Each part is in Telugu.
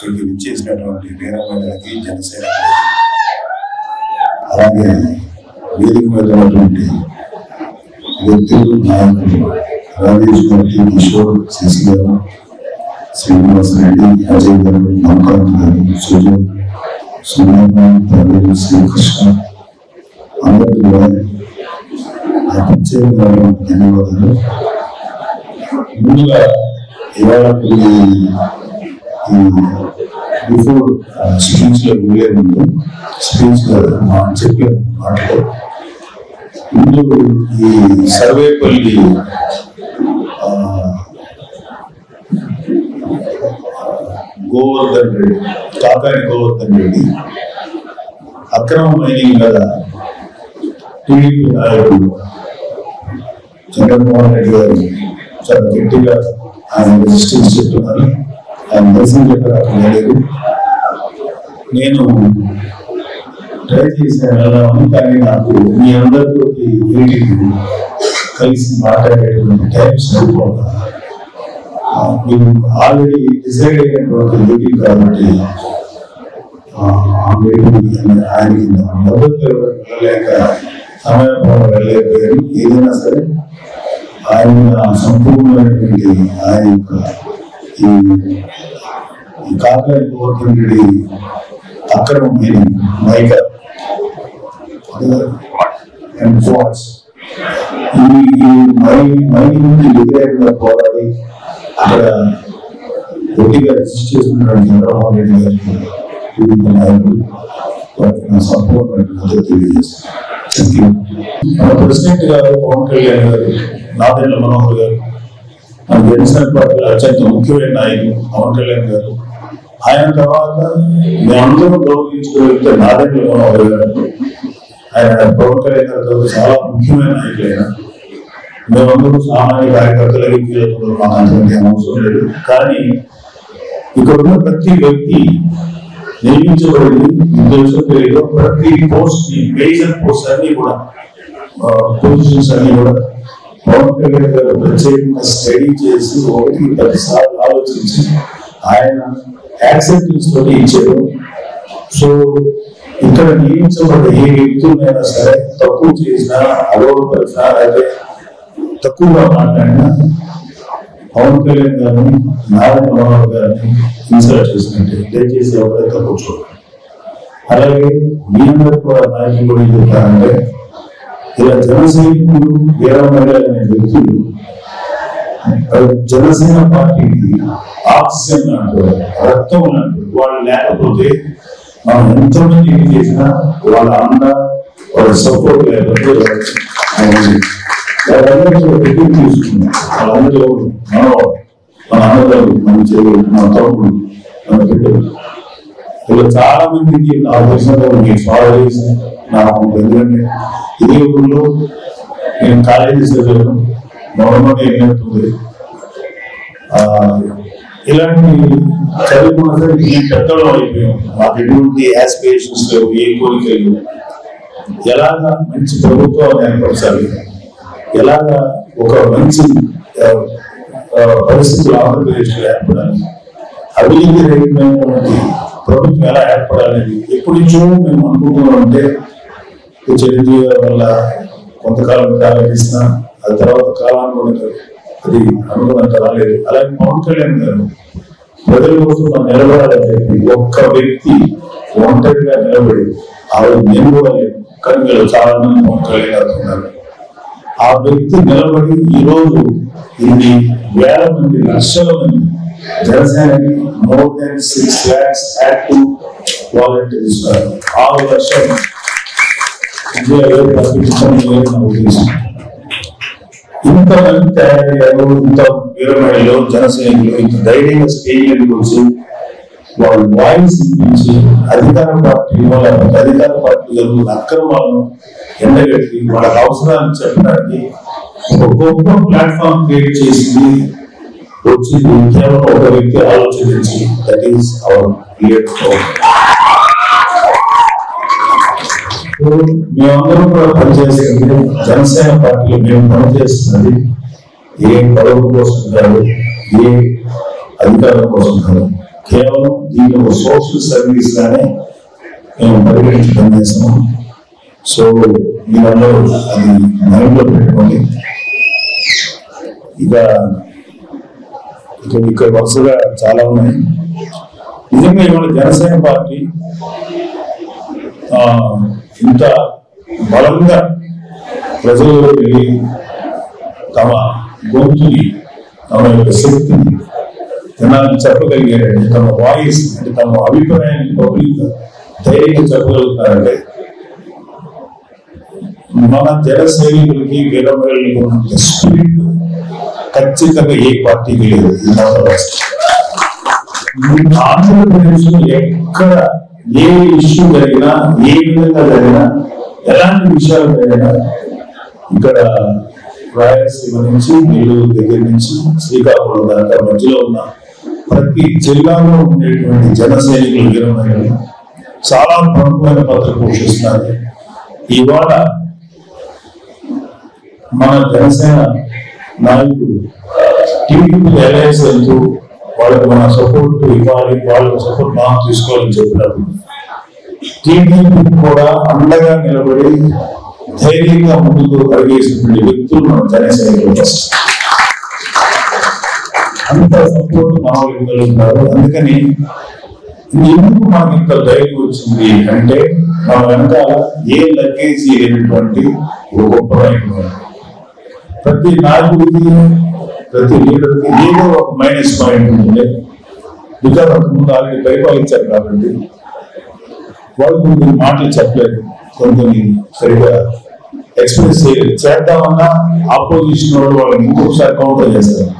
ఇక్కడికి విచ్చేసినటువంటి వీరమహిళలకి జనసేన అలాగే వేదిక మీద ఉన్నటువంటి వ్యక్తులు నాయకులు రాజేష్ గారి కిషోర్ శశి గారు శ్రీనివాస్ రెడ్డి అజయ్ గారు నౌకాంత్ గారు సుజయ్ సుబ్రహ్మణ్యం ప్రవీణ్ శ్రీకృష్ణ అందరికీ కూడా ప్రత్యేకమైన ధన్యవాదాలు. ముందుగా ఇవాళ బిఫోర్ స్పీచ్ లో వెళ్ళే ముందు స్పీచ్ లో చెప్పే మాటలో ముందు ఈ సర్వేపల్లి గోవర్ధన్ రెడ్డి కాకాని గోవర్ధన్ రెడ్డి అక్రమ మైనింగ్ మీద టీడీపీ నాయకుడు చంద్రమోహన్ రెడ్డి గారు చాలా గట్టిగా ఆయన రెసిస్టెన్స్ చెప్తున్నారు. ఆయన దేశం చెప్పలేదు. నేను ట్రై చేశాను వెళ్ళామని, కానీ నాకు మీ అందరితో మీటింగ్ కలిసి మాట్లాడేటువంటి టైం సరిపోతుంది. మీరు ఆల్రెడీ డిసైడ్ అయినటువంటి మీటింగ్ కాబట్టి ఆ మీటింగ్ ఆయనకి మద్దతు వెళ్ళలేక సమయపాలన వెళ్ళలేకపోయారు. ఏదైనా సరే ఆయన సంపూర్ణమైనటువంటి ఆయన యొక్క ఈ కాకాని గోవర్ధన్ రెడ్డి అక్రమమైన మైక అండ్ ఫాల్స్ ఈ మైనింగ్ వ్యతిరేకంగా పోరాడి అక్కడ గట్టిగా రెసిస్ట్ చేస్తున్నటువంటి చంద్రమోహన్ రెడ్డి గారికి టీడీపీ నాయకులు వారికి నా సంపూర్ణ మద్దతు తెలియజేస్తాను. మన ప్రెసిడెంట్ గారు పవన్ కళ్యాణ్ గారు, నాదెండ్ల మనోహర్ గారు, మన జనసేన పార్టీలో అత్యంత ముఖ్యమైన నాయకులు పవన్ కళ్యాణ్ గారు, ఆయన తర్వాత మేమందరూ గౌరవించుకోగలిగితే నాదెండ్ల మనోహర్ గారు, ఆయన పవన్ కళ్యాణ్ గారితో చాలా ముఖ్యమైన నాయకులైన మేమందరూ సామాన్య కార్యకర్తలకి మాకు అంతమంది అవసరం లేదు. కానీ ఇక్కడ ఉన్న ప్రతి వ్యక్తి నియమించబడింది తెలుసుకోలేదు. ప్రతి పోస్ట్ మేజర్ పోస్ట్ అన్ని కూడా పొజిషన్స్ అన్ని కూడా పవన్ కళ్యాణ్ గారు ప్రత్యేకంగా స్టడీ చేసి 1-10 సార్లు ఆలోచించి ఆయన యాక్సెప్టెన్స్ తోటి ఇచ్చారు. సో ఇక్కడ నియమించబడ్డ ఏ వ్యక్తులైనా సరే తక్కువ చేసినా, అగౌరవపరిచినా, అయితే తక్కువగా మాట్లాడినా పవన్ కళ్యాణ్ గారిని, నారాయణ మనోహర్ గారిని ఇన్సల్ట్ చేసినట్టు దయచేసి ఎవరైతే కూర్చోండి. అలాగే మీ అందరూ కూడా నాయకులు కూడా ఏం చెప్తారంటే, ఇలా జనసైనికులు వీరమహిళలు అనే వ్యక్తులు జనసేన పార్టీకి ఆక్సిజన్ లాంటి రక్తం లాంటి వాళ్ళు లేకపోతే మనం ఎంతమంది ఏం చేసినా వాళ్ళ అండ వాళ్ళ సపోర్ట్ లేకపోతే వాళ్ళందరూ తీసుకున్నాం. వాళ్ళందరూ మన అన్నదాలు, మన చెరువులు, మన తమ్ముడు, మన బిడ్డలు, ఇలా చాలా మందికి నా తెలిసినంత మీకు ఫాలో చేసి నాకు ఎందుకంటే ఇదే ఊళ్ళో నేను కాలేజీ చదివాను. గవర్నమెంట్ ఏమవుతుంది ఇలాంటి చదువుకున్న సరే నేను పెద్దలో అయిపోయాం. మాకు ఎటువంటి యాస్పిరేషన్స్ లేవు, ఏ కోరికలు. ఎలాగా మంచి ప్రభుత్వం ఏర్పరచాలి, ఎలాగా ఒక మంచి పరిస్థితులు ఆంధ్రప్రదేశ్లో ఏర్పడాలి, అభివృద్ధి రహితమైనటువంటి ప్రభుత్వం ఎలా ఏర్పడాలి ఎప్పటి నుంచో మేము అనుకుంటున్నామంటే చిరంజీవి వల్ల కొంతకాలం ఆలోచిస్తున్నా అది తర్వాత కాలాన్ని అది అనుకున్నంత రాలేదు. అలాగే పవన్ కళ్యాణ్ గారు ప్రజల కోసం మనం నిలబడాలని చెప్పి ఒక్క వ్యక్తి ఒంటరిగా నిలబడి ఆవిడ నేను కూడా లేదు, కానీ మీరు చాలా మంది పవన్ కళ్యాణ్ గారు ఉన్నారు. ఆ వ్యక్తి నిలబడి ఈరోజు ఇన్ని వేల మంది, లక్షల మంది జనసేనకి more than 6 lakhs active volunteers, 6 లక్షలు ఉద్దేశం. ఇంతమంది తయారయ్యారు, ఇంత వీరమహిళలు, జనసైనికులు ఇంత ధైర్యంగా స్టేజ్ మీదకి వచ్చి వాళ్ళు వాయిస్ ఇప్పించి అధికార పార్టీ లేకపోతే అధికార పార్టీ జరుగుతున్న అక్రమాలను ఎండగట్టి వాళ్ళ అవసరాలను చెప్పడానికి ఒక గొప్ప ప్లాట్ఫామ్ క్రియేట్ చేసింది వచ్చింది కేవలం ఒక వ్యక్తి ఆలోచించి, దట్ ఈస్ అవర్ లీడర్. మేమందరం కూడా పనిచేస్తుంది జనసేన పార్టీలో మేము పనిచేస్తున్నది ఏ పదవుల కోసం కాదు, ఏ అధికారం కోసం కాదు. కేవలం దీని ఒక సోషల్ సర్వీస్ గానే మేము పరిగణించడం చేస్తాము. సో మీరందరూ అది మైండ్ లో పెట్టుకోండి. ఇక్కడ వరుసగా చాలా ఉన్నాయి. నిజంగా ఇవాళ జనసేన పార్టీ ఇంత బలంగా ప్రజల్లో వెళ్ళి తమ గొంతుని, తమ యొక్క శక్తిని జనాన్ని చెప్పగలిగారంటే, తమ వాయిస్ అంటే తమ అభిప్రాయాన్ని పబ్లిక్ ధైర్యంగా చెప్పగలుగుతారంటే మన జన సైనికులకి వీరమహిళలకి ఉన్నంత స్పిరిట్ ఖచ్చితంగా ఏ పార్టీకి లేదు. ఆంధ్రప్రదేశ్ లో ఎక్కడ ఏ ఇష్యూ జరిగినా, ఏ విధంగా జరిగినా, ఎలాంటి విషయాలు జరిగినా ఇక్కడ రాయలసీమ నుంచి నెల్లూరు దగ్గర నుంచి శ్రీకాకుళం దాకా మధ్యలో ఉన్న ప్రతి జిల్లాలో ఉండేటువంటి జన సైనికులు వీరమహిళలు చాలా ప్రముఖమైన పాత్ర పోషిస్తున్నారు. ఇవాళ మన జనసేన నాయకుడు టీడీపీ అలయన్స్ వెళ్తూ వాళ్ళకి మన సపోర్ట్ ఇవ్వాలి, వాళ్ళ సపోర్ట్ మనం తీసుకోవాలని చెప్పినప్పుడు టీడీపీ కూడా అండగా నిలబడి ధైర్యంగా ముందుకు అడిగేసినటువంటి వ్యక్తులు మన జనసైనికులు. అంత సపోర్ట్ మన ఇవ్వగలుగుతారు. అందుకని ఎందుకు మనకి ఇంత ధైర్యం వచ్చింది అంటే, మన వెనకాల ఏ లగేజ్ లేనటువంటి ఒక గొప్ప నాయకుడు. ప్రతి నాయకుడికి, ప్రతి లీడర్కి ఏదో ఒక మైనస్ పాయింట్ ఉంటుంది. బికాజ్ అంతకుముందు ఆల్రెడీ పరిపాలించారు కాబట్టి వాళ్ళు కొన్ని మాటలు చెప్పలేదు, కొన్ని సరిగ్గా ఎక్స్ప్రెస్ చేయలేదు. చేద్దామన్నా ఆపోజిషన్ వాళ్ళు వాళ్ళని ఇంకొకసారి కౌంటర్ చేస్తారు.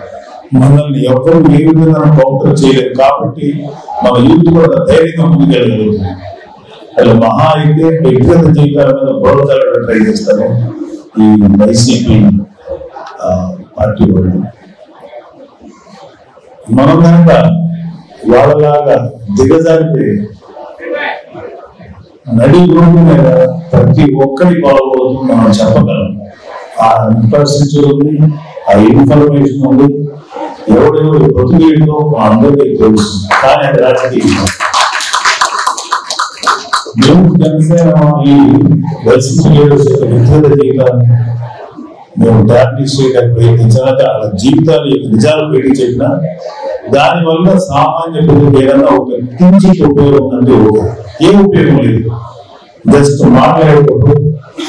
మనల్ని ఎవరు ఏ విధంగా కౌంటర్ చేయలేదు కాబట్టి మన యూత్ కూడా ధైర్యంగా ముందుకెళ్ళగలుగుతుంది. అలా మహా అయితే వ్యక్తిగత జీవితాల మీద గొడవలు ట్రై చేస్తారు ఈ వైసీపీ పార్టీ వాళ్ళు. మనం కనుక వాళ్ళలాగా దిగజారిపోయి నడి రోడ్డు మీద ప్రతి ఒక్కరి బాగోతుంది మనం చెప్పగలం. ఆ ఇన్ఫ్రాస్ట్రక్చర్ ఉంది, ఆ ఇన్ఫర్మేషన్ ఉంది, ఎవడెవరు బతుకేంటో అందరికీ తెలుస్తుంది. కానీ అది రాజకీయం. మేము జనసేన ఈ వైసీపీ లీడర్స్ యొక్క వ్యక్తిగత జీవితాన్ని మేము డార్నిష్ చేయడానికి ప్రయత్నించాలంటే వాళ్ళ జీవితాలు నిజాలు పెట్టి చెప్పినా దానివల్ల సామాన్య ప్రజలకు ఏదన్నా ఒక కించిత్ ఉపయోగం అంటే ఏం ఉపయోగం లేదు. జస్ట్ మాట్లాడేటప్పుడు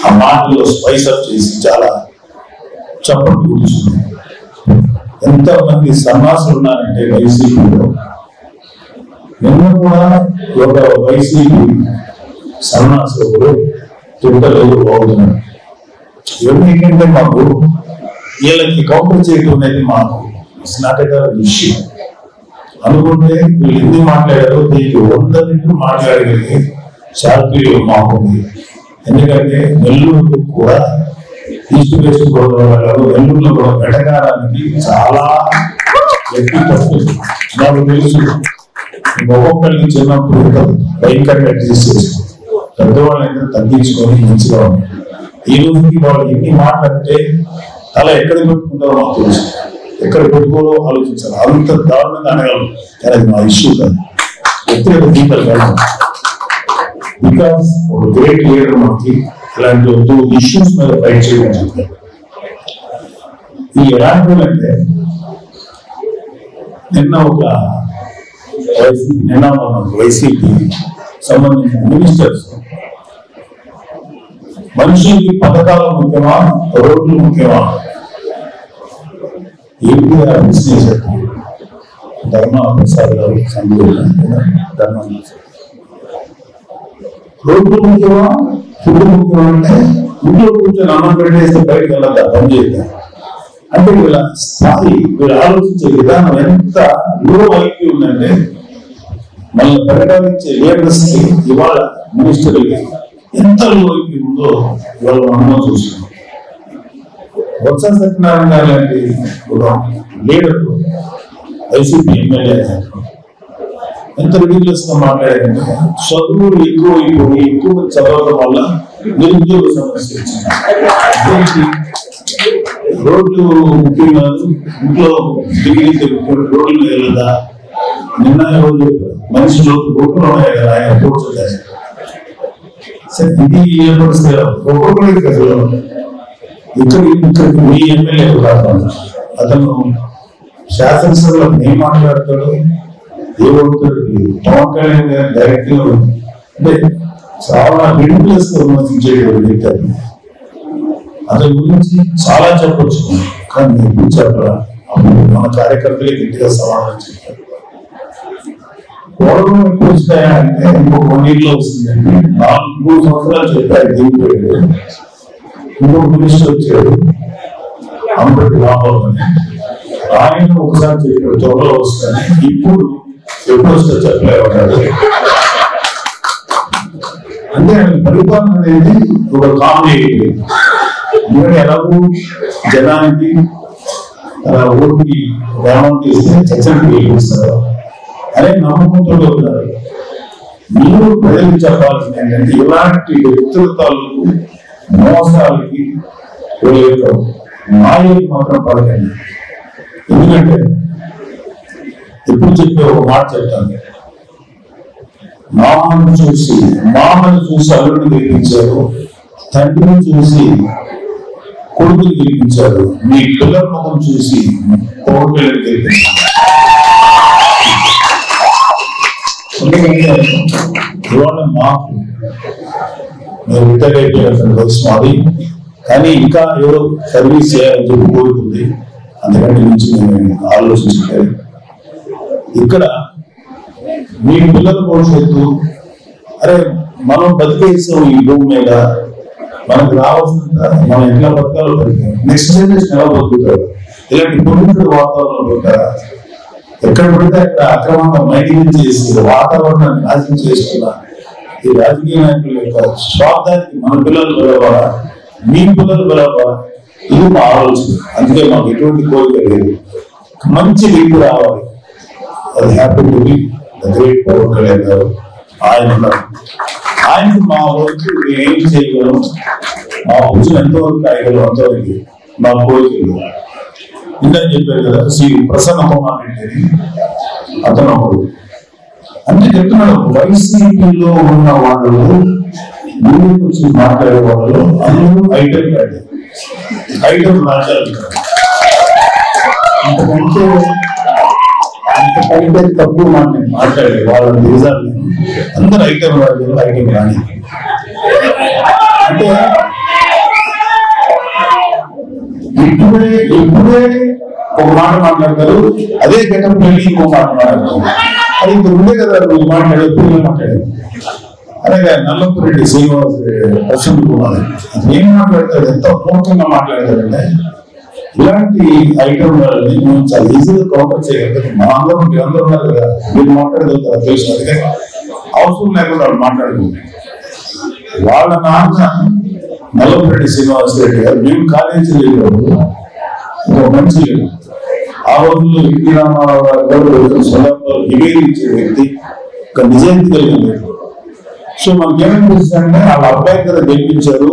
ఆ మాటల్లో స్పైస్ అప్ చేసి చాలా చప్పట్లు కూర్చుంది. ఎంతమంది సన్నాసులు ఉన్నారంటే వైసీపీలో. నిన్న కూడా ఒక వైసీపీ సన్నాసులు తిట్టలేదు బాగుతున్నాడు. ఏంటంటే మాకు వీళ్ళకి కౌంటర్ చేయడం అనేది మాకు ఇట్స్ నాట్ ఎ విషయం అనుకుంటే వీళ్ళు ఎన్ని మాట్లాడారో దీనికి 100 రెట్లు మాట్లాడగలిగే చార్పీలు మాకుంది. ఎందుకంటే నెల్లూరు కూడా ఈస్ట్ వెస్ట్ గోదావరి, నెల్లూరులో కూడా వెటకారానికి చాలా ఎక్కువ నాకు తెలుసు. ఒక్కొక్కరికి చిన్నప్పుడు భయంకరంగా తీసేసి పెద్దవాళ్ళైనా తగ్గించుకొని మంచిగా ఉంది. ఈ రోజుకి వాళ్ళు ఎన్ని మాట్లాడితే అలా ఎక్కడ పెట్టుకుంటారో మాకు తెలుసు, ఎక్కడ పెట్టుకోవాలో ఆలోచించాలి. అంత దారుణంగా అనగలరు. కానీ అది మా ఇష్యూ కాదు, వ్యక్తిగత జీవితాలు కాదు. బికాస్ ఒక గ్రేట్ లీడర్ మనకి ఇలాంటి 2 ఇష్యూస్ మీద ఫైట్ చేయడం చెప్పారు. ఈ ఎలాంటివంటే నిన్న వైసీపీ సంబంధించిన మినిస్టర్స్ మనుషులకి పథకాలు ముఖ్యమా, రోడ్లు ముఖ్యమా, ఏపీ బిజినెస్ ధర్మ ప్రసాద్ గారు రోడ్లు ముఖ్యమా, ఫుడ్ ముఖ్యమా అంటే ఇంట్లో కూర్చొని అన్నం పెట్టేస్తే బయటకు వెళ్ళదా పని చేయదా అంటే వీళ్ళ స్థాయి, వీళ్ళు ఆలోచించే విధానం ఎంత లో ఐక్యూ ఉందంటే మళ్ళీ ప్రకటించే లీడర్స్ కి ఇవాళ మినిస్టర్లకి ఎంత లో ఐక్యూ ఉందో ఇవాళ మనం చూస్తున్నాం. బొత్స సత్యనారాయణ గారు లాంటి లీడర్ వైసీపీ ఎమ్మెల్యే ఎంత రిడిక్యులస్ గా మాట్లాడారంటే చదువులు ఎక్కువ చదవడం వల్ల నిరుద్యోగ సమస్య వచ్చింది. రోడ్లు ముఖ్యం కాదు, ఇంట్లో డిగ్రీ రోడ్లు వెళ్ళదా, నిన్న ఎవరు చెప్పారు మనిషి లోపల ఉన్నాయి కదా ఆయన కూర్చోలేదు. సరే ఇది ఏ పరిస్థితి ఒక్కొక్కరికి అసలు ఇక్కడ మీ ఎమ్మెల్యే కాదు అతను శాసనసభలో ఏం మాట్లాడతాడు ఏమవుతాడు పవన్ కళ్యాణ్ గారు డైరెక్ట్ గా అంటే చాలా రిడిక్యులస్ గా విమర్శించేటువంటి వ్యక్తి. అతని గురించి చాలా చెప్పొచ్చు కానీ ఎక్కువ చెప్పరా. అప్పుడు మన కార్యకర్తలే గట్టిగా సమాధానం చెప్పారు. గౌరవం ఎక్కువ వస్తాయా అంటే ఇంకొక 1 year లో వస్తుందండి. 4-3 సంవత్సరాలు చెప్పారు దిగిపోయాడు. ఇంకొక మినిస్టర్ వచ్చాడు అంబటి రాంబాబు అని, ఆయన ఒకసారి చెప్పాడు త్వరలో వస్తాయని. ఇప్పుడు ఎప్పుడు వస్తే చెప్పలేమన్నాడు. అంటే ఆయన పరిపాలన అనేది ఒక కామెడీ అయిపోయింది. ఎందుకంటే ఎలాగో జనానికి ఓటుకి గ్రామం తీస్తే చర్చకు గెలిపిస్తారు అనే నమ్మకంతో ఉన్నారు. మీరు ప్రజలకు చెప్పాల్సింది ఏంటంటే ఇలాంటి వ్యక్తిత్వాలకు మోసాలకి మాయకి మాత్రం పడకండి. ఎందుకంటే ఎప్పుడు చెప్పే ఒక మాట చెప్తాను, మామను చూసి అల్లుడిని గెలిపించారు, తండ్రిని చూసి కొడుకుని గెలిపించారు, మీ పిల్లల ముఖం చూసి కోరికలను గెలిపించారు. ఇవాళ మాకు మేము రిటైర్ అయిపోయిన మాది, కానీ ఇంకా ఏదో సర్వీస్ చేయాలని చెప్పి కోరుకుంది. అందుకంటే నుంచి మేము ఆలోచించాలి. ఇక్కడ మీ పిల్లల భవిష్యత్తు అరే మనం బతికేసాం ఈ భూమి మీద, మనకు రావాల్సిన మనం ఎట్లా బతకాలో బతికాం, నెక్స్ట్ జనరేషన్ ఎలా బతుకుతారు, ఇలాంటి పొల్యూటెడ్ వాతావరణంలో ఉంటారా, ఎక్కడ పడితే అక్కడ అక్రమంగా మైనింగ్ చేసి వాతావరణాన్ని నాశనం చేస్తున్నా ఈ రాజకీయ నాయకుల యొక్క స్వార్థానికి మన పిల్లలు బలవాలా, మీ పిల్లలు బలవాలా, ఇది మా ఆలోచన. అందుకే మాకు ఎటువంటి కోరిక లేదు, మంచి వ్యక్తి రావాలి. అది happy to be the great Pawan Kalyan garu. ఆయనకు మా వరకు ఏం చేయగలం, మా భుజం ఎంతవరకు అయ్యగలం అంతవరకు మా కోరికలు. ఇందని చెప్పారు కదా శ్రీ ప్రసన్న కుమార్ రెడ్డి అతను ఒకడు. అంటే చెప్తున్నాడు వైసీపీలో ఉన్న వాళ్ళు ముందుకు వచ్చి మాట్లాడే వాళ్ళు అందరూ ఐటెం రాజాలు. అంతకంటే తక్కువ మాట్లాడే వాళ్ళ నిజాలు అందరూ ఐటెం రాజాలు, ఐటెం రాణి. అంటే ఇప్పుడే ఒక మాట మాట్లాడతారు, అదే గెటప్ వెళ్ళి ఇంకో మాట మాట్లాడతారు. అది ఇప్పుడు ఉండే కదా నువ్వు మాట్లాడే పిల్లలు మాట్లాడేది. అలాగే నల్లపురెడ్డి శ్రీనివాస్ ప్రసన్న కుమార్ అది ఏం మాట్లాడతాడు, ఎంత పూర్తిగా మాట్లాడతాడంటే ఇలాంటి ఐటమ్ వాళ్ళని మేము చాలా ఈజీగా కౌంటర్ చేయగలుగుతాం. మా అందరూ అందరూ ఉన్నారు కదా, మీరు మాట్లాడగలుగుతారు తెలుసు. అందుకే అవసరం లేకుండా వాళ్ళు మాట్లాడుకుంటారు. వాళ్ళ నాన్న నల్లపురెడ్డి శ్రీనివాస్ రెడ్డి గారు మేము కాలేజీలో వెళ్ళినప్పుడు ఒక మంచి ఆ రోజుల్లో ఎన్టీ రామారావు గారు సొంతంలో నివేదించే వ్యక్తి, ఒక నిజాయితీ కలిగిన వ్యక్తి. సో మనకేమనిపిస్తుందంటే వాళ్ళ అబ్బాయి కదా గెలిపించారు,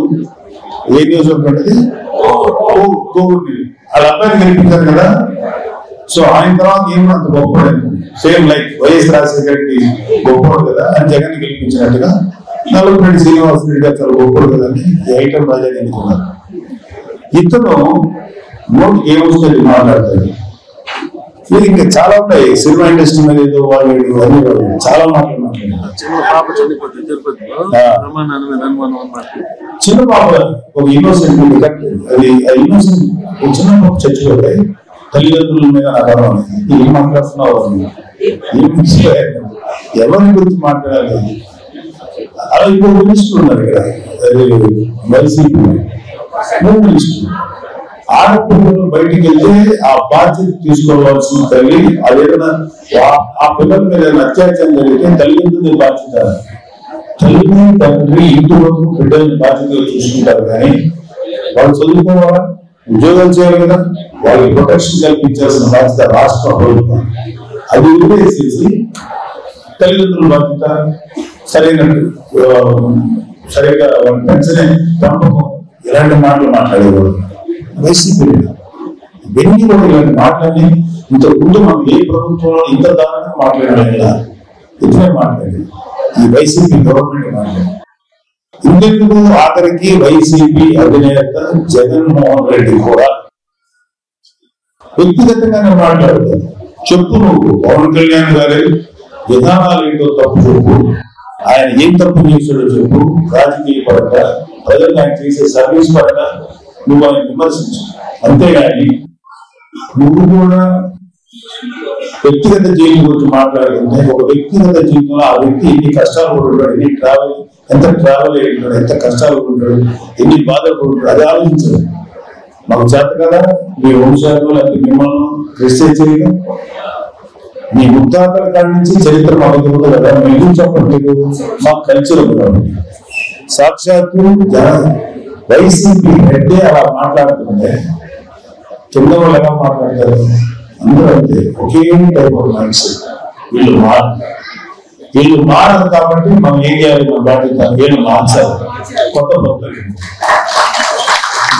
ఏ నియోజకవర్గం అనేది కోవిడ్ వాళ్ళ అబ్బాయిని గెలిపించారు కదా, సో ఆయన తర్వాత ఏమన్నా అంత గొప్పవాడు, same like YS Rajasekhara Reddy గొప్పవాడు కదా అని జగన్ గెలిపించినట్టుగా నల్లపురెడ్డి శ్రీనివాస్ రెడ్డి అసలు గొప్పవాడు కదా అని ఐటమ్ రాజా ఎన్నుకున్నారు. ఇతను నోట్ ఏమొస్తుంది మాట్లాడతాడు. ఇది ఇంకా చాలా ఉంటాయి సినిమా ఇండస్ట్రీ మీద ఏదో వాళ్ళు చాలా మాట్లాడుతున్నారు. చిన్న పాప ఒక ఇన్నోసెంట్ అది ఇన్నోసెంట్ చిన్న పాప చచ్చిపోతాయి, తల్లిదండ్రుల మీద ఆధారం. ఏం మాట్లాడుతున్నావు, ఎవరి గురించి మాట్లాడాలి. అలా ఇంకో మినిస్టర్ ఉన్నారు ఇక్కడ వైసీపీ మినిస్టర్. ఆడపిల్లలు బయటికి వెళ్తే ఆ బాధ్యత తీసుకోవాల్సిన తల్లి, అదేదైనా ఆ పిల్లల మీద అత్యాచారం జరిగితే తల్లిదండ్రుల బాధ్యత. తల్లిని తండ్రి ఇంటి వరకు బిడ్డల్ని బాధ్యతగా చూసుకుంటారు, కానీ వాళ్ళు చదువుకోవాలా, ఉద్యోగాలు చేయాలి కదా, వాళ్ళకి ప్రొటెక్షన్ కల్పించాల్సిన బాధ్యత రాష్ట్ర ప్రభుత్వం. అది వదిలేసేసి తల్లిదండ్రుల బాధ్యత సరిగ్గా పెంచనే పెంపకం ఇలాంటి మాటలు మాట్లాడేవాడు వైసీపీ. ఇవన్నీ కూడా ఇలాంటి మాటలన్నీ ఇంతకుముందు మనం ఏ ప్రభుత్వంలో ఇంత దారుణంగా మాట్లాడలేదా? ఇట్లే మాట్లాడేది ఈ వైసీపీ గవర్నమెంట్ మాట్లాడేది. ఇందుకు ఆఖరికి వైసీపీ అధినేత జగన్మోహన్ రెడ్డి కూడా వ్యక్తిగతంగానే మాట్లాడతారు. చెప్పు నువ్వు పవన్ కళ్యాణ్ గారి విధానాలు ఏంటో తప్పు చెప్పు, ఆయన ఏం తప్పు చేశాడో చెప్పు, రాజకీయ పరంగా ప్రజలు ఆయన చేసే సర్వీస్ పరంగా నువ్వు ఆయన విమర్శించు. అంతేగాని నువ్వు కూడా వ్యక్తిగత జీవితం గురించి మాట్లాడుతుంటే ఒక వ్యక్తిగత జీవితంలో ఆ వ్యక్తి ఎన్ని కష్టాలు పడుతుంటాడు, ఎన్ని ట్రావెల్ ఎంత ట్రావెల్ అయ్యింటాడు, ఎంత కష్టాలు పడుతుంటాడు, ఎన్ని బాధలు పడుతుంటాడు, అది ఆలోచించదు. మాకు చేత కదా మీ వంశాలు లేకపోతే మిమ్మల్ని క్రిస్టియన్ చేయడం, మీ ముద్దాతల కాడి నుంచి చరిత్ర మాకు తెలియదు కదా, మేము చెప్పండి మా కల్చర్ కాబట్టి. సాక్షాత్తు వైసీపీ రెడ్డి అలా మాట్లాడుతుంటే కింద వాళ్ళు ఎలా మాట్లాడతారు? అందరూ అంతే, ఒకే టైప్ ఆఫ్ మైండ్స్. వీళ్ళు మారదు కాబట్టి మనం ఏం చేయాలి? మన బాధ్యత వీళ్ళు మార్చాలి. కొత్త పద్ధతి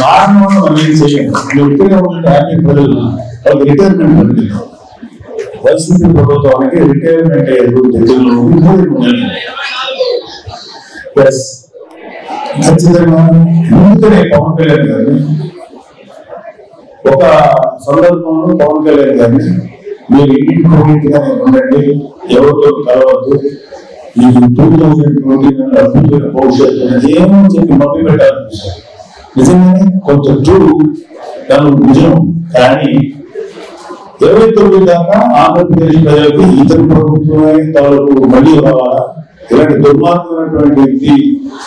మారడం వల్ల మనం ఏం చేయాలి? వ్యక్తిగా ఉంటే హ్యాపీ ప్రజలు వాళ్ళకి రిటైర్మెంట్ ఉంటుంది. వైసీపీ ప్రభుత్వానికి రిటైర్మెంట్ ఖచ్చితంగా. ఎందుకనే పవన్ కళ్యాణ్ గారిని ఒక సందర్భంలో పవన్ కళ్యాణ్ గారిని మీరు ఇంటిగానే ఉండండి, ఎవరితో కలవద్దు, ఈ 2020 అద్భుతమైన భవిష్యత్తు ఏమో చెప్పి మభ్య పెట్టాలి. నిజంగానే కొంత చూడు తను నిజం. కానీ 29 దాకా ఆంధ్రప్రదేశ్ ప్రజలకు ఇతర ప్రభుత్వమే తాలూకు మళ్ళీ రావాలా? ఇలాంటి దుర్మార్గమైనటువంటి వ్యక్తి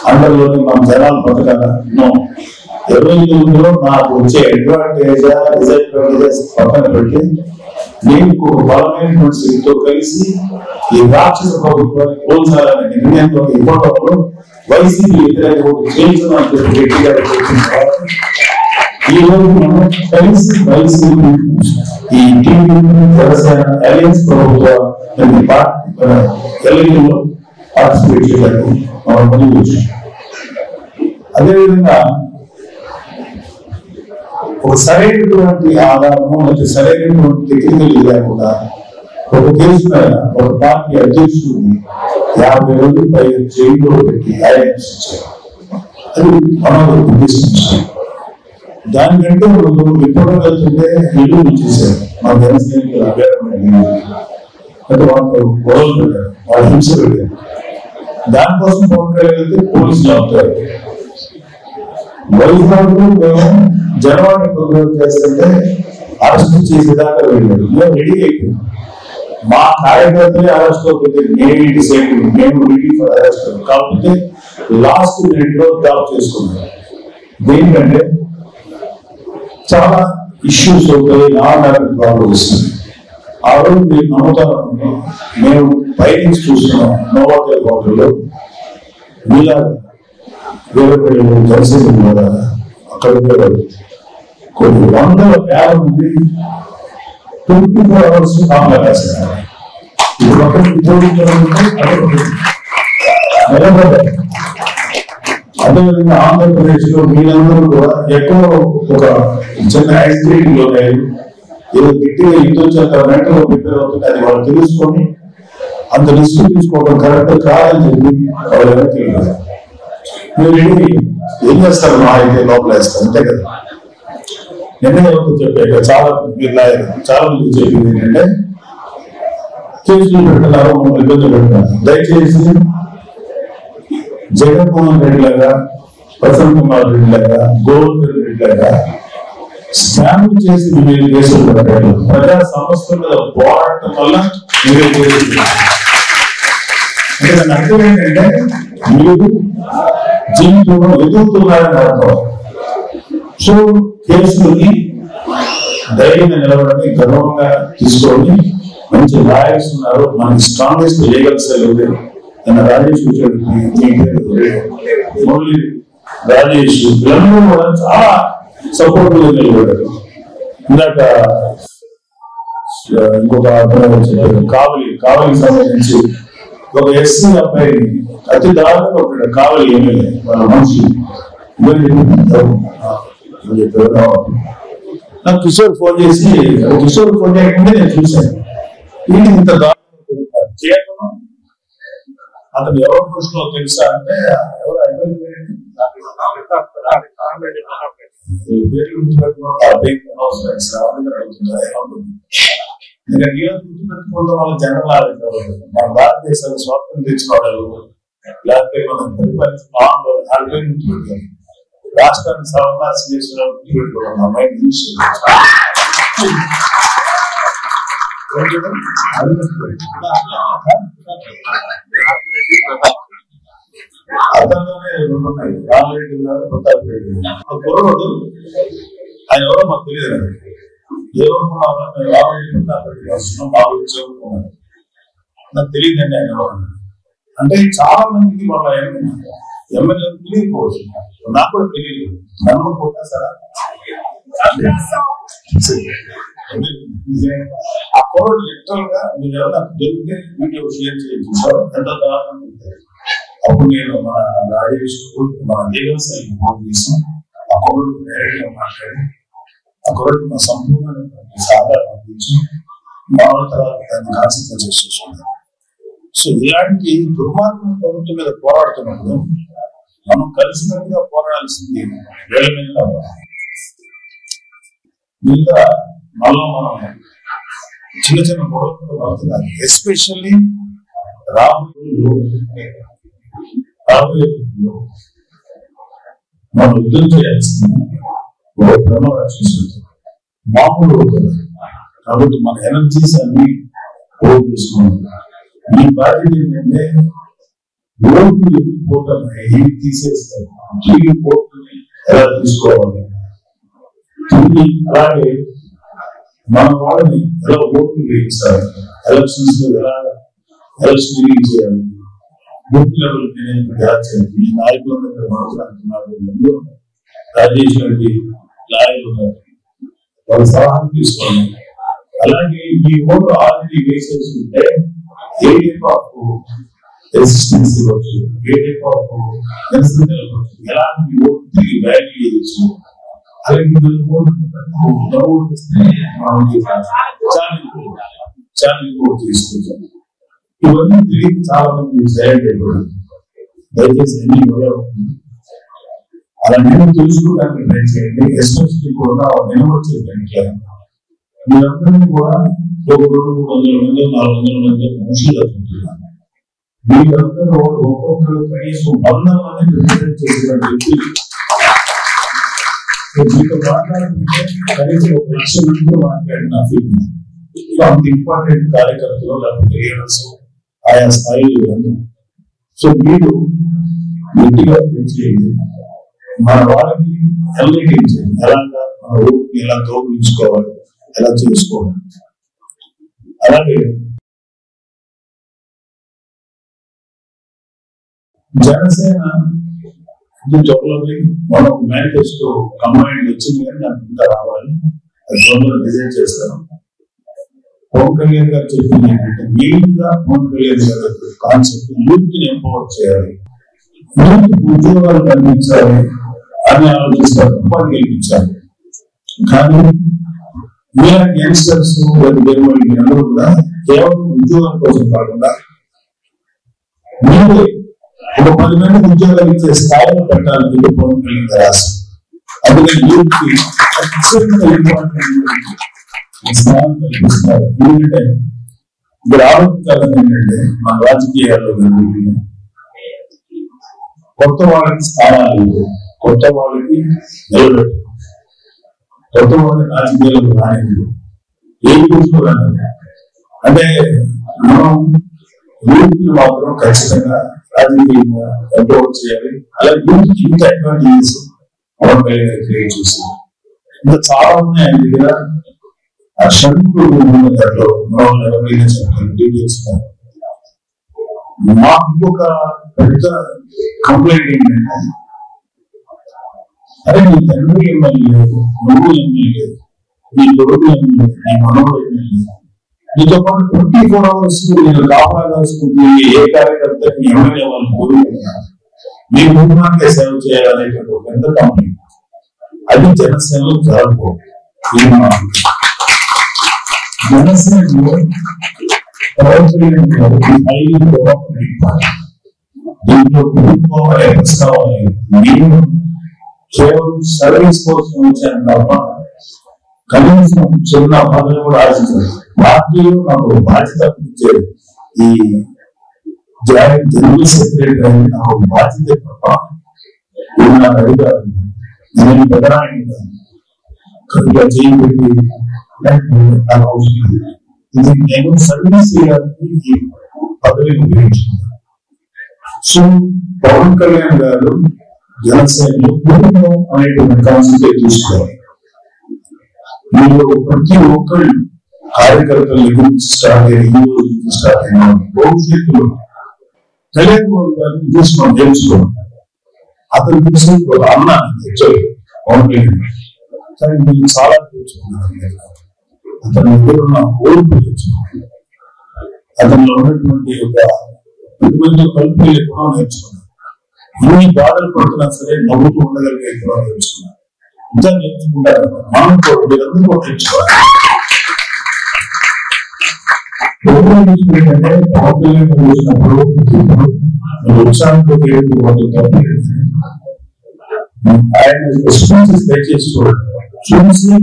అండర్లోనే మన జనాలు బతకాలా? నో. 29లో నాకు వచ్చే అడ్వాంటేజెస్ పక్కన పెట్టి నేను ఒక బలమైనటువంటి శక్తితో కలిసి ఈ రాక్షస ప్రభుత్వాన్ని కోల్చాలనే నిర్ణయంతో ఇవ్వడంలో వైసీపీ వ్యతిరేక చేయించడం గట్టిగా ఈ రోజు మనం కలిసి వైసీపీ ఈ జనసేన అలయన్స్ ప్రభుత్వాన్ని ఎన్నికల్లో పార్టిసిపేట్ చేయడానికి మనం ముందుకు వచ్చాం. అదేవిధంగా ఒక సరైనటువంటి ఆధారము లేకపోతే సరైనటువంటి టెక్నికల్ లేకుండా ఒక కేసు పైన ఒక పార్టీ అధ్యక్షుడిని 50 రోజుల పై జైల్లో పెట్టి ఆయన అది మనం ఉద్దేశించాం. దానికంటే ఇప్పుడు వెళ్తుంటే ఇల్లు చేశారు మా జనసైనికులు అభ్యర్థి అంటే వాళ్ళు గొడవలు పెట్టారు, వాళ్ళు హింస పెట్టారు. దానికోసం పవన్ కళ్యాణ్ వెళ్తే పోలీసులు అవుతారు. వైజాగ్ మేము జనవాణి ప్రోగ్రాం చేస్తుంటే అరెస్ట్ చేసేదాకా వెళ్ళారు. మేము రెడీ అయిపోయాం. మా కార్యకర్తలే అరెస్ట్ అవుతుంది, మేము డిసైడ్ మేము రెడీ ఫర్ అరెస్ట్. కాకపోతే లాస్ట్ మినిట్ లో డ్రాప్ చేసుకున్నాం. దేనికంటే చాలా ఇష్యూస్ అవుతాయి, ప్రాబ్లమ్ వస్తుంది. ఆ రోజు మీరు నమ్ముతారు, మేము బయటికి చూస్తున్నాం నోవాటల్ హోటల్లో మీలా వేరే జనసేన కదా అక్కడ కొన్ని వందల వేల మంది 24 hours కాంగ్రెస్ రాశారు. ఇది ఒక అదేవిధంగా ఆంధ్రప్రదేశ్ లో మీరందరూ కూడా ఎక్కువ ఒక చిన్న యాక్సిడెంట్ లో ఏదో గట్టిగా యుద్ధం చేస్తారు వెంటనే ప్రిపేర్ అవుతుంది. అది వాళ్ళు తెలుసుకొని అంత రిస్క్ తీసుకోవడం కరెక్ట్ కాదని చెప్పి వాళ్ళు ఎవరికి మీరు ఏం చేస్తారు? మా అయితే లోపల వేస్తారు అంతే కదా. నిన్న ఎవరితో చెప్పాక చాలా చాలా మంది చెప్పింది ఏంటంటే కేసులు పెడుతున్నారు, మమ్మల్ని ఇబ్బంది పెడుతున్నారు. దయచేసి జగన్మోహన్ రెడ్డి లాగా, ప్రసన్న కుమార్ రెడ్డి లాగా, గోవర్ధన్ రెడ్డి లాగా స్కామ్ చేసి మీరు కేసులు పెట్టారు. ప్రజా సంస్థల మీద పోరాటం వల్ల మీరే కేసులు అంటే దాని అర్థం ఏంటంటే మీరు జీవితంలో ఎదుగుతున్నారని అర్థం. సో కేసులని ధైర్యంగా నిలబడి గర్వంగా తీసుకొని మంచి లాయర్స్ ఉన్నారు, మనకి స్ట్రాంగెస్ట్ లీగల్ సెల్ ఉంది. నిన్న రాజేష్ వచ్చాడు, ఓన్లీ రాజేష్ వీళ్ళందరూ కూడా చాలా సపోర్ట్ గా నిలబడ్డారు. ఇందాక ఇంకొక కావలికి సంబంధించి ఒక ఎస్సీ అబ్బాయి అతి దారుణంగా ఉంటాడు. కావలి ఎమ్మెల్యే వాళ్ళ మనిషి నాకు కిషోర్ ఫోన్ చేసి, కిషోర్ ఫోన్ చేయకుండా నేను చూశాను వీటి ఇంత కేవలం అతను ఎవరి దృష్టిలో తెలుసా అంటే ఎవరు పేర్లు గుర్తుపెట్టుకోవడం వల్ల జనరల్ మన భారతదేశాన్ని స్వాతంత్రం తెచ్చిన వాళ్ళు లేకపోతే మనం పరిపాలించిన వాళ్ళ పేరు గుర్తుపెట్టుకోవాలి. రాష్ట్రాన్ని సర్వనాశం చేసిన గుర్తుపెట్టుకోవాలి. అమ్మాయి అతనిలోనే రెండు ఉన్నాయి, రామరెడ్డి గారు, ప్రతాప్ రెడ్డి గారు. కుర్రోడు ఆయన ఎవరో మాకు తెలియదు. ఏమనుకున్నాను రామరెడ్డి ప్రతాప్ రెడ్డి వస్తున్నాం బాబు చదువుకున్నాను నాకు తెలియదండి ఆయన ఎవరు అంటే. చాలా మందికి వాళ్ళ ఎమ్మెల్యే తెలియకపోవచ్చు, నాకు కూడా తెలియదు. నన్ను కొట్టేస్తారా ఆ కోడ్ లిటరల్ గా మీరు ఎవరైనా దొరికితే వీడియో షేర్ చేయొచ్చు సార్, ఎంత దారుణం ఉంటుంది. అప్పుడు నేను మన రాజేష్ మన లీగల్ సైడ్ ఫోన్ చేసి ఆ కోడ్ డైరెక్ట్ గా మాట్లాడి ఆ కోడ్ సంపూర్ణ సాధారణ పంపించి మామూలు తర్వాత దాన్ని కాన్సన్ట్రేట్ చేసుకుంటాం. సో ఇలాంటి దుర్మార్గం ప్రభుత్వం మీద పోరాడుతున్నప్పుడు మనం కలిసినట్టుగా పోరాడాల్సింది వేల మీద మళ్ళా మనం చిన్న చిన్న గొడవలతో పడుతున్నారు. ఎస్పెషల్లీ రాబోయే మనం యుద్ధం చేయాల్సింది మామూలు కాబట్టి మన ఎనర్జీస్ అన్ని పోగు చేసుకోవాలి. మీ బాధ్యత ఏంటంటే ఓట్లు పోతాయి తీసేస్తారు, ఓట్లని ఎలా తీసుకోవాలి, అలాగే మన వాళ్ళని ఎలా ఓట్లు వేయించాలి, ఎలక్షన్స్ లో ఎలా ఎలక్షన్ చేయాలి, బూత్ లెవెల్ మేనేజ్మెంట్ ఎలా చేయాలి. ఈ నాయకులందరూ మాట్లాడుతున్నారు, రాజేష్ గారి లాయర్లు ఉన్నారు, వాళ్ళ సలహాలు తీసుకోవాలి. అలాగే ఈ ఓటు ఆల్రెడీ వేసేసి ఉంటే ఏ టైప్ ఆఫ్ రెసిస్టెన్స్ ఇవ్వచ్చు, ఏ టైప్ ఆఫ్ నిరసన ఇవ్వచ్చు, ఎలాంటి ఓటు తిరిగి వాల్యూ చేయవచ్చు. అలాగే తీసుకుంటాం. ఇవన్నీ తిరిగి చాలా మంది సైలెంట్ అయిపోయింది. దయచేసి అన్ని అలా నేను తెలుసుకోవడానికి ట్రై చేయండి. ఎస్పెషల్లీ కూడా నిలబడి దానికి మీరందరినీ కూడా ఒక 200-300 మంది 400 మంది మనుషులు అనుకుంటున్నారు. మీరందరూ ఒక్కొక్కరు కనీసం 100 మంది రిప్రజెంట్ చేసేదని చెప్పి మీతో మాట్లాడుతుంటే కనీసం 1 లక్ష మందితో మాట్లాడిన ఫీలింగ్. అంత ఇంపార్టెంట్ కార్యకర్తలు లేకపోతే లీడర్స్ ఆయా స్థాయిలో అందరూ. సో మీరు గట్టిగా చేయండి, మన వాళ్ళకి ఎలిగేట్ చేయండి, ఎలాగా మన ఓటుని ఎలా గౌరవించుకోవాలి, ఎలా చేసుకోవాలి. అలాగే జనసేన త్వరలోనే మనం మేనిఫెస్టో కంబైండ్ వచ్చింది కానీ నాకు ఇంకా రావాలి, అది త్వరలో డిజైన్ చేస్తాను. పవన్ కళ్యాణ్ గారు చెప్పింది ఏంటంటే మెయిన్ గా పవన్ కళ్యాణ్ గారి కాన్సెప్ట్ యూత్ ని ఎంపవర్ చేయాలి, యూత్ ఉద్యోగాలు కల్పించాలి అని ఆలోచిస్తారు, ఉపాధి కల్పించాలి. కానీ మీలాంటి యంగ్స్టర్స్ అందరూ కూడా కేవలం ఉద్యోగం కోసం కాకుండా మీరే ఒక 10 మందికి ఉద్యోగాలు ఇచ్చే స్థాయిలో పెట్టాలని చెప్పి పవన్ కళ్యాణ్ గారు ఆశ. అందుకని యూత్ కి స్థానం కల్పిస్తున్నారు. ఎందుకంటే ఇప్పుడు ఆలోచించాలని ఏంటంటే మన రాజకీయాల్లో కొత్త వాళ్ళకి స్థానాలు, కొత్త వాళ్ళకి నిలబెట్టు, కొత్త వాళ్ళకి రాజకీయాలకు రానివ్వదు, ఏ కూర్చోరాని. అంటే మనం యూత్ మాత్రం ఖచ్చితంగా రాజకీయంగా ఎంపవర్ చేయాలి. అలాగే యూత్ ఇంకా అడ్వాంటేజెస్ పవన్ కళ్యాణ్ గారు క్రియేట్ చేశారు. ఇంకా చాలా ఉన్నాయి ఆయన దగ్గర. ఆ షణ్ముఖుడు దాంట్లో డీటెయిల్స్. మాకు ఇంకొక పెద్ద కంప్లైంట్ ఏంటంటే, అరే నీ తండ్రి ఎమ్మెల్యే, నువ్వు ఎమ్మెల్యే, నీ కొడుకు ఎమ్మెల్యే, నీ మనవడు ఎమ్మెల్యే, నీతో పాటు 24 hours నేను కాపాడాల్సుకుంటే ఏ కార్యకర్తకి ఎమ్మెల్యే వాళ్ళు కోరుకుంటున్నారు, మీ కుటుంబానికే సేవ చేయాలనేటువంటి ఒక పెద్ద కంప్లైంట్. అది జనసేనలో జరగకూడదు. జనసేనలో దీంట్లో కుటుంబం కావాలి. నేను కేవలం సర్వీస్ కోసం వచ్చాను తప్ప కనీసం చిన్న పదవి కూడా ఆశించారు. పార్టీలో నాకు బాధ్యత ఇచ్చేది. ఈ జాయింట్ జనరల్ సెక్రటరీ అని నాకు బాధ్యత తప్ప నాకు అధికారం నేను పెద్దరాని కనుక చేయబెట్టి ఇది నేను సర్వీస్ చేయడానికి ఈ పదవిని ఉపయోగించుకున్నాను. సో పవన్ కళ్యాణ్ గారు జనసేనలో కుటుంబం అనేటువంటి కాన్సెప్ట్ తీసుకోవాలి. మీరు ప్రతి ఒక్కరు కార్యకర్తల గురించి స్టార్ట్ అయిన ఈ రోజు స్టార్ట్ అయిన భవిష్యత్తులో కళ్యాణ్ బాబు గారిని చూసి మనం తెలుసుకోవాలి. అతను చూసి ఒక అన్న యాక్చువల్ పవన్ కళ్యాణ్ కానీ మీరు చాలా తెలుసుకున్నారు. అతని దగ్గర ఉన్న ఓర్పు నేర్చుకున్నారు. అతనిలో ఉన్నటువంటి ఒక ఎటువంటి కల్పి లేకుండా నేర్చుకున్నారు. ఎన్ని బాధలు పడుతున్నా సరే నవ్వుతూ ఉండగలిగే కూడా నేర్చుకున్నారు. ఇంకా నేర్చుకుంటారు. మనం మీరందరూ కూడా నేర్చుకోవాలి. ఏంటంటే పవన్ కళ్యాణ్ చూసినప్పుడు ఉత్సాహంతో ఆయన స్పీచెస్ దయచేసి చూసి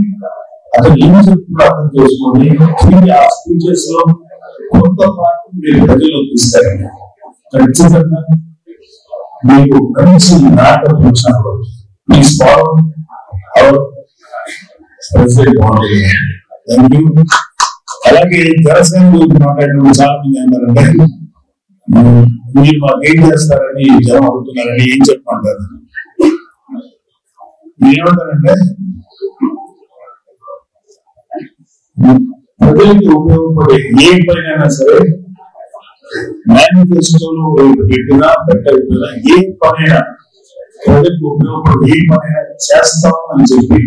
అతను ఏం చెప్తున్నా అర్థం చేసుకొని ఆ స్పీచెస్ లో కొంత పాటు మీరు ప్రజల్లో తీస్తారండి. ఖచ్చితంగా మీకు మంచి నాటకం వచ్చినప్పుడు please follow our president Pawan Kalyan. Thank you. అలాగే జనసేన గురించి మాట్లాడినప్పుడు చాలా మంది అన్నారంటే మీరు మాకు ఏం చేస్తారని జనం అడుగుతున్నారని ఏం చెప్పమంటారు. ఏమంటారంటే ప్రజలకి ఉపయోగపడే ఏ పైన సరే మేనిఫెస్టోలో పెట్టినా పెట్టకపోయినా ఏ పనైనా ప్రజలకు ఉపయోగపడే ఏ పనైనా చేస్తాం అని చెప్పి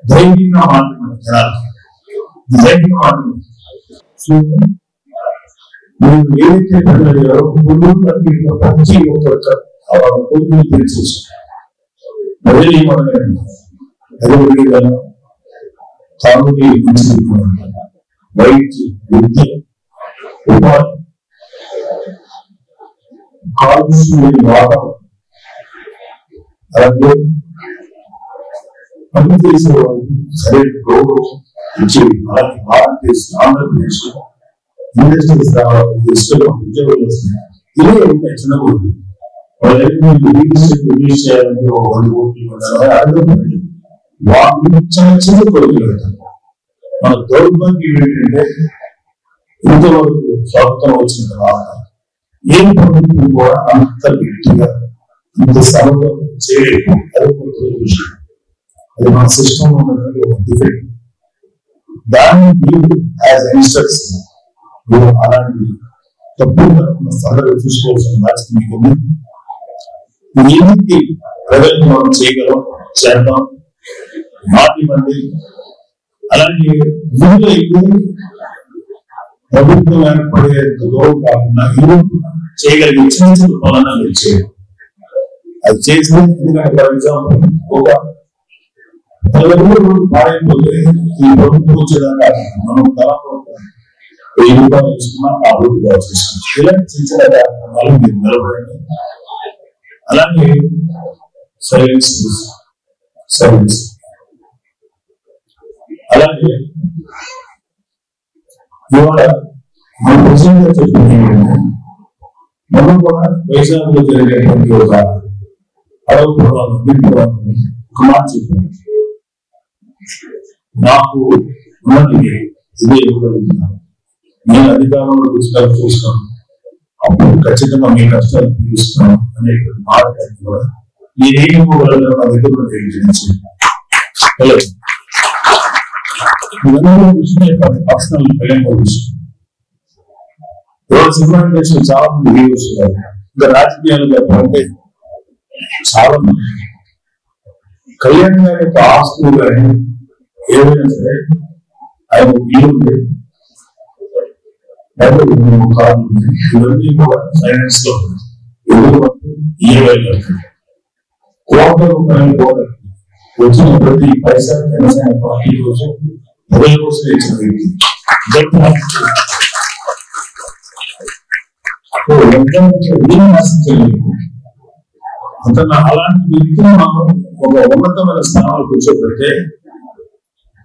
ధైర్యంగా మాట్లాడుతున్నారు జనాలు. ధైర్యంగా మాట్లాడుతున్నారు. సో మీరు ఏదైతే ప్రజలు ప్రతి ఒక్క కోరికలు తెలిసేసుకుంటారు. ప్రజలు ఏమనగారండి అదే తాగుడి మంచి వైద్య విద్య ఉపాధి కాలుష్యం వాతావరణం అలాగే పని చేసే వాళ్ళకి సరైన గౌరవం ఇచ్చేది. అలాగే భారతదేశం ఆంధ్రప్రదేశ్ ఇండస్ట్రీస్ రావాలి, ఇష్టంగా ఉద్యోగాలు వస్తున్నాయి. ఇవే ఉంటాయి చిన్న కోరికలు. వాళ్ళకి రిలీజ్ చేయాలంటే 100 కోట్లు అర్థం వాళ్ళు చిన్న చిన్న కోరికలు పెడతారు. మన దౌర్భాగ్యం ఏంటంటే ఇంతవరకు స్వాగతం వచ్చిన తర్వాత ఏ ప్రభుత్వం కూడా అంత గట్టిగా ఇంత సర్వం చేయలేదు. అది విషయం. అది మన సిస్టమ్ లో ఉన్నటువంటి ఒక డిఫెక్ట్. దాన్ని మీరు యాజ్ యంగ్స్టర్స్ మీరు అలాంటి తప్పుగా ఫర్దర్ చూసుకోవాల్సిన బాధ్యత మీకు ఉంది. ఏమిటి ప్రజలకు మనం చేయగలం చేద్దాం మాటి మంది అలాంటి విధులు అయితే ప్రభుత్వం ఏర్పడే గౌరవం కాకుండా చేయగలిగే చిన్న చిన్న పనులను మీరు చేయాలి. అది చేసి ఎందుకంటే ఫర్ ఎగ్జాంపుల్ ఒక 10 రోజులు పాడైపోతే ఈ ప్రభుత్వం వచ్చేదాకా మనం తలలో 1000 రూపాయలు తీసుకున్నా ఆ రూపాయలు చేసుకున్నాం. ఇలాంటి చిన్న చిన్న కార్యక్రమాలు మీరు నిలబడండి. అలాగే సైలెన్స్ అలాగే ఇవాళ మన ప్రజలుగా చెప్పింది ఏంటంటే మనం కూడా వైజాగ్ లో జరిగేటువంటి ఒక అడవు పురాణం ఒక మాట చెప్పింది. నాకు ఉన్నది ఇదే ఇవ్వగలుగుతున్నాను. నేను అధికారంలో పుస్తకాలు చూస్తాను, అప్పుడు ఖచ్చితంగా మీ కష్టాలు తీరుస్తున్నాను అనేటువంటి మాట కూడా నేనేం ఇవ్వగలను నా దగ్గర పర్సనల్ విషయం. ఇవాళ సినిమా ఇండస్ట్రీ చాలా మంది హీరోస్ ఉన్నారు. ఇంకా రాజకీయాలు చెప్పాలంటే చాలా మంది కళ్యాణ్ గారి యొక్క ఆస్తులు కానీ ఏదైనా సరే ఆయన ఇల్లు కార్లు ఇవన్నీ కూడా ఫైనాన్స్ లో ఎందుకు 20,000 కోట్ల రూపాయలు కూడా వచ్చిన ప్రతి పైసా జనసేన పార్టీ కోసం ప్రజల కోసం ఇచ్చిన వ్యక్తి. అతను అలాంటి వ్యక్తిని మనం ఒక ఉన్నతమైన స్థానంలో కూర్చోబెడితే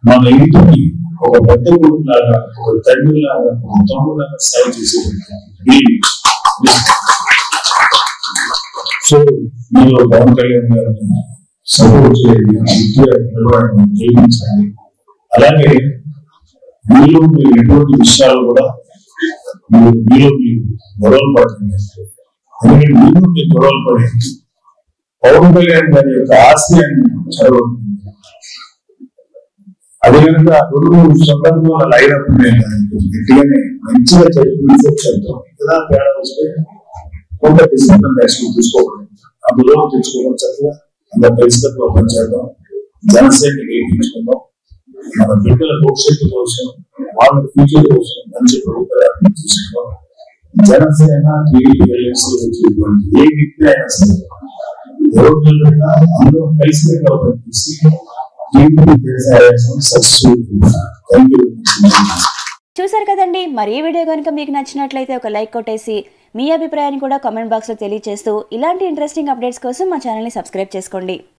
మన ఇంటికి ఒక పెద్ద కొడుకు లాగా, ఒక తండ్రి లాగా, ఒక తమ్ముడు లాగా సేవ చేసేది. సో మీరు పవన్ కళ్యాణ్ గారిని సపోర్ట్ చేయండి, నిలబడండి, గెలిపించండి. అలాగే మీలో మీరు ఎటువంటి విషయాలు కూడా మీలో మీరు గొడవలు పడుతుంది. ఎందుకంటే మీలో మీరు గొడవలు పడి పవన్ కళ్యాణ్ గారి యొక్క ఆశయాన్ని చదవండి. అదే కనుక 2-3 సందర్భాలు అయినప్పుడు నేను గట్టిగానే మంచిగా చెప్తాం కదా. తేడా వస్తే కొంత డిసిప్లిన్ యాక్షన్ తీసుకోకూడదు, అందులో తెచ్చుకోవడం చక్కగా అంత పరిస్థితుల్లో పనిచేద్దాం, జనసేన గెలిపించుకుందాం, మన బిడ్డల భవిష్యత్తు కోసం, వాళ్ళ ఫ్యూచర్ కోసం మంచి ప్రభుత్వాన్ని తీసుకుందాం. జనసేన టీడీపీ వచ్చేటువంటి ఏ వ్యక్తి అయినా సరే ఎవరు అందరూ కలిసి పనిచేసి చూసారు కదండి. మరి ఈ వీడియో కనుక మీకు నచ్చినట్లయితే ఒక లైక్ కొట్టేసి మీ అభిప్రాయాన్ని కూడా కామెంట్ బాక్స్లో తెలియజేస్తూ ఇలాంటి ఇంట్రెస్టింగ్ అప్డేట్స్ కోసం మా ఛానల్ని సబ్స్క్రైబ్ చేసుకోండి.